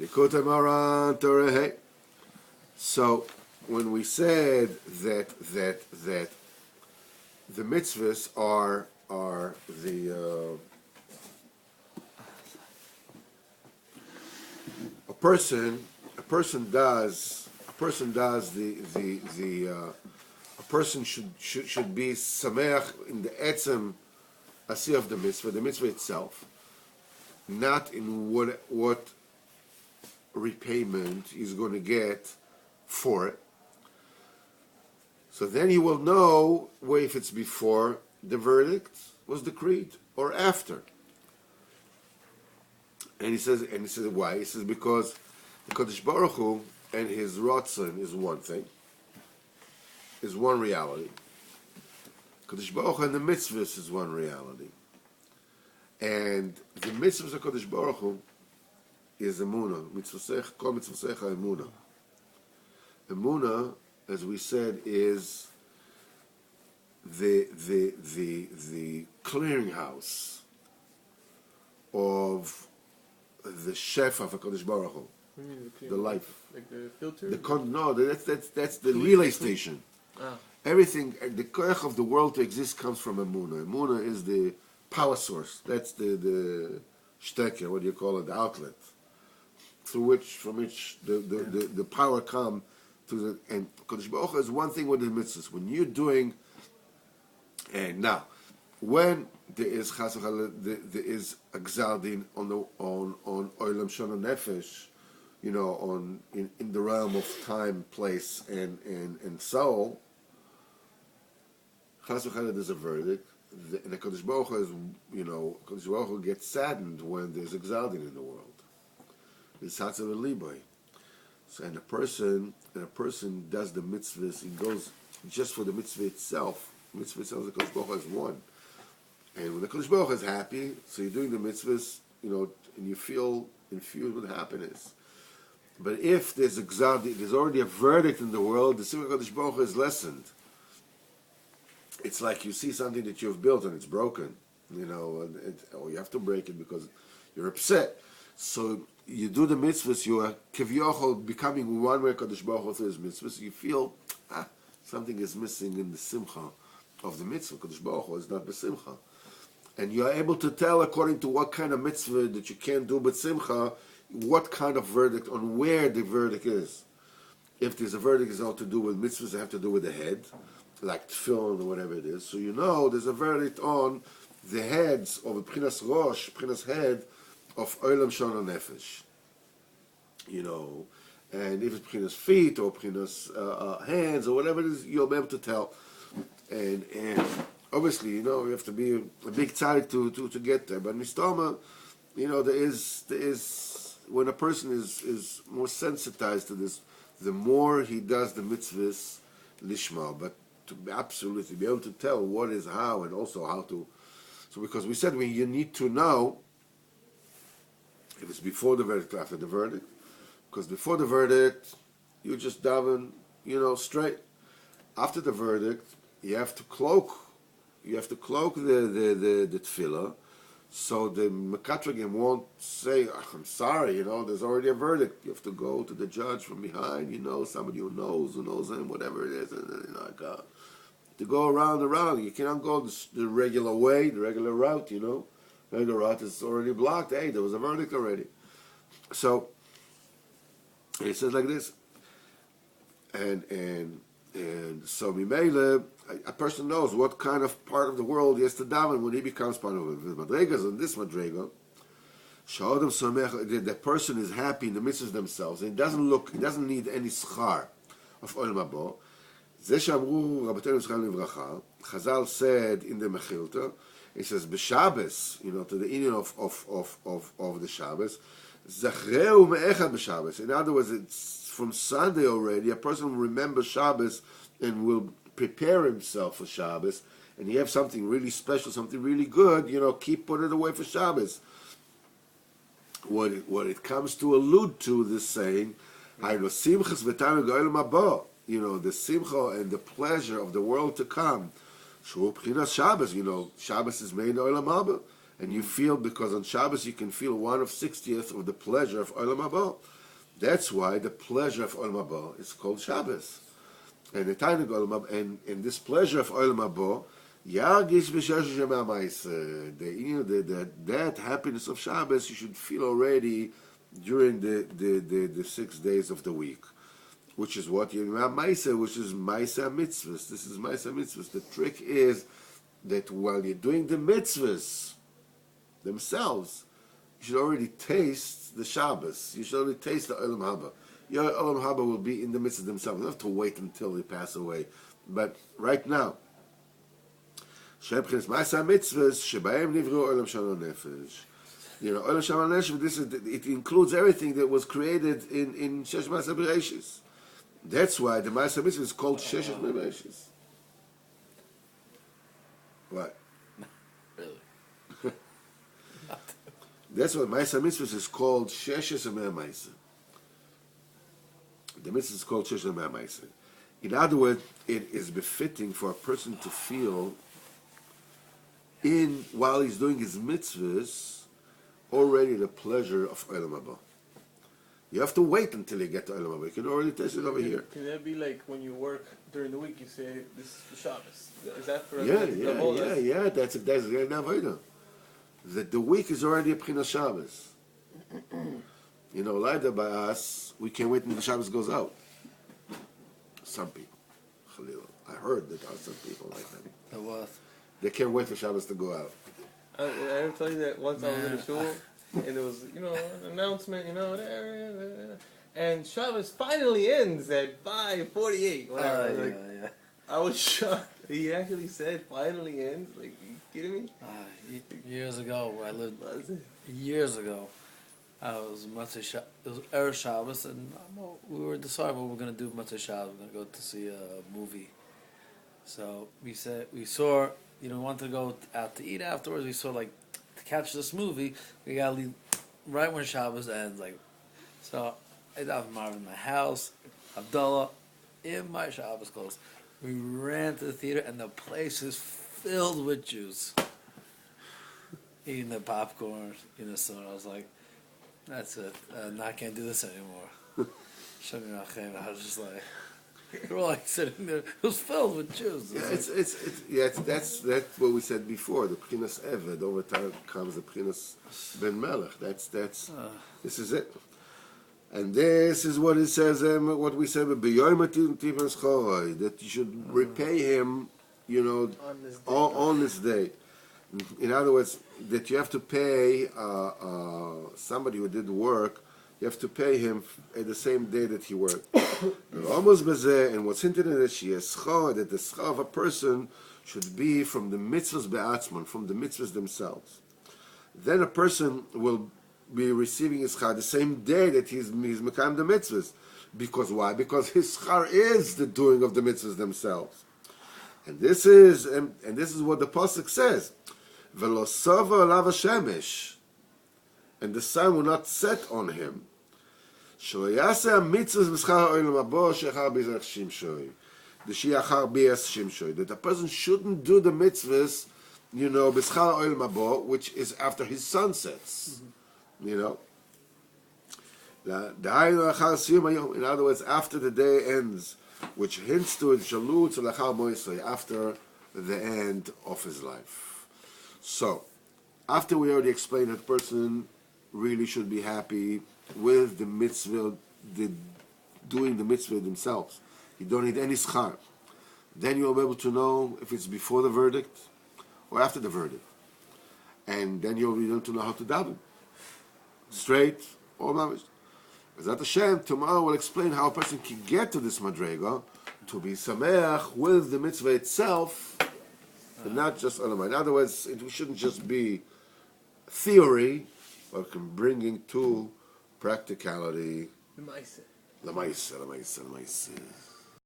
Likutei Moharan Torah Hey. So when we said that the mitzvahs are the a person does a person should be sameach in the etzem asiyah of the mitzvah itself, not in what repayment he's going to get for it. So then he will know if it's before the verdict was decreed or after. And he says why? He says because the Kodesh Baruch Hu and his Ratzon is one thing, is one reality. Kodesh Baruch Hu and the mitzvahs is one reality. And the mitzvahs of Kodesh Baruch Hu is emunah. Mitzvosech, kol mitzvosecha emunah. Emunah, as we said, is the clearinghouse of the chef of HaKadosh Baruch Hu, the life. Like the filter? That's the relay station. Ah. Everything, the koach of the world to exist comes from Emunah. Emunah is the power source. That's the stecker, what do you call it, the outlet, from which the power come to the, and Kodesh Baruch Hu is one thing with the mitzvahs. When you're doing, and now, when there is chas v'chala, there is a gzar din on olam shana nefesh, in the realm of time, place, and soul. Chas v'chala, there's a verdict, and the Kodesh Baruch Hu is, Kodesh Baruch Hu gets saddened when there's a gzar din in the world. It's hatzav liboy. So and a person does the mitzvahs. He goes just for the mitzvah itself. Mitzvah itself, the Kodesh Baruch Hu is one. And when the Kodesh Baruch Hu is happy, so you're doing the mitzvahs, and you feel infused with happiness. But if there's a gzar, there's already a verdict in the world, the simcha Kodesh Baruch Hu is lessened. It's like you see something that you've built and it's broken, or you have to break it because you're upset. So you do the mitzvahs, you are kivyochol becoming one way Kodesh Baruch Hu through his mitzvahs. You feel something is missing in the simcha of the mitzvah. Kodesh Baruch Hu is not besimcha. And you are able to tell according to what kind of mitzvah that you can't do but simcha, what kind of verdict, on where the verdict is. If there's a verdict is all to do with mitzvahs that have to do with the head, like tefillin or whatever it is, so there's a verdict on the heads of a Pchinas Rosh, Pchinas head of Olam Shana Nefesh. And if it's Pchinas feet or Pchinas hands or whatever it is, you'll be able to tell. And obviously, you have to be a big tzaddik to get there. But mistama, there is when a person is more sensitized to this, the more he does the mitzvahs lishma. But to absolutely be able to tell what is how and also how to. So because we said you need to know if it's before the verdict or after the verdict. Because before the verdict, you just daven, straight. After the verdict, you have to cloak. You have to cloak the tefillah, so the mekatragim won't say, "I'm sorry." There's already a verdict. You have to go to the judge from behind. Somebody who knows him, whatever it is, and to go around. You cannot go the regular way, the regular route. The regular route is already blocked. Hey, there was a verdict already. So it says like this, and so Mimele, a person knows what kind of part of the world he has to daven when he becomes part of it. The madregas and this madrega, the person is happy in the mitzvahs themselves, and he doesn't need any schar of oil mabo. Chazal said in the Mechilta, it says b'Shabbos, to the union of the Shabbos. Zachreu me'echad b'Shabbos. In other words, it's from Sunday already. A person will remember Shabbos and will prepare himself for Shabbos, and you have something really special, something really good. Keep putting it away for Shabbos. What it comes to allude to this saying, the simcha and the pleasure of the world to come. Shabbos, Shabbos is made in Olam Haba. And you feel, because on Shabbos you can feel 1/60th of the pleasure of Olam Haba. That's why the pleasure of Olam Haba is called Shabbos. And the Tainig Olam Haba, and this pleasure of Olam Haba, Yargish b'shesh shema ma'aseh. That happiness of Shabbos you should feel already during the 6 days of the week, which is what Yemah Ma'aseh, which is Ma'aseh mitzvahs. This is Ma'aseh mitzvahs. The trick is that while you're doing the mitzvahs themselves, you should already taste the Shabbos. You should already taste the Olam Haba. Your Olam Haba will be in the mitzvahs themselves. You don't have to wait until they pass away. But right now, Shebchins Ma'aseh mitzvahs shebaim nivru Olam Shalom Nefesh. Olam Shalom Nefesh. It includes everything that was created in Shesh Ma'aseh Bereshis. That's why the Ma'aseh mitzvah is called Shesh Bereshis. What? Really? That's why Ma'aseh mitzvah is called Sheshes Ameh Ma'aseh. The mitzvah is called Sheshes Ameh Ma'aseh. In other words, it is befitting for a person to feel while he's doing his mitzvahs already the pleasure of Olam Haba. You have to wait until you get to Olam Haba. You can already taste it over here. Can that be like when you work during the week? You say this is the Shabbos. Is that for Yeah. That's very avodah. That the week is already a B'chinas Shabbos. Later by us, we can't wait until the Shabbos goes out. Some people, Khalil. I heard that there are some people like that. It was. They can't wait for Shabbos to go out. I ever tell you that once I was in the shul and there was an announcement, and Shabbos finally ends at 5:48. Whatever. Yeah. I was shocked. He actually said finally ends. Like, you kidding me? Years ago, where I lived, years ago, I was Motzei Shabbos. It was Erev Shabbos, and we were deciding what we're going to do Motzei Shabbos. We're going to go to see a movie. So we saw, wanted to go out to eat afterwards. We saw, to catch this movie, we got to leave right when Shabbos ends. So I have Marvin in my house, Abdullah in my Shabbos clothes. We ran to the theater, and the place is filled with Jews. Eating the popcorn, so I was like, that's it. I can't do this anymore. I was just like, we're all sitting there. It was filled with Jews. That's what we said before. The B'chinas Eved over time comes the B'chinas Ben Melech. This is it. And this is what it says. What we said that you should repay him, on this day. In other words, that you have to pay somebody who did work. You have to pay him at the same day that he worked. And what's hinted in it, that the schar of a person should be from the mitzvahs be'atzman, from the mitzvahs themselves. Then a person will be receiving his schar the same day that he's mekayim the mitzvahs. Because why? Because his schar is the doing of the mitzvahs themselves. And this is what the pasuk says. V'lo sova alav hashemesh, and the sun will not set on him. Shelo yaseh mitzvahs b'schar ha'olam haba she'achar b'zerach shimshoi. The she'achar b'yas shimshoi. That a person shouldn't do the mitzvahs, b'schar ha'olam haba, which is after his sun sets. In other words, after the day ends, which hints to it shalutz l'achar moisei, after the end of his life. So, after we already explained that the person really should be happy with the mitzvah, doing the mitzvah themselves. You don't need any schar. Then you'll be able to know if it's before the verdict or after the verdict. And then you'll be able to know how to daven. Straight or mamish. Bezat Hashem, tomorrow we'll explain how a person can get to this madrega, to be sameach with the mitzvah itself, but not just olamai. In other words, it shouldn't just be theory, but can bring into practicality. The Maaseh. The Maaseh.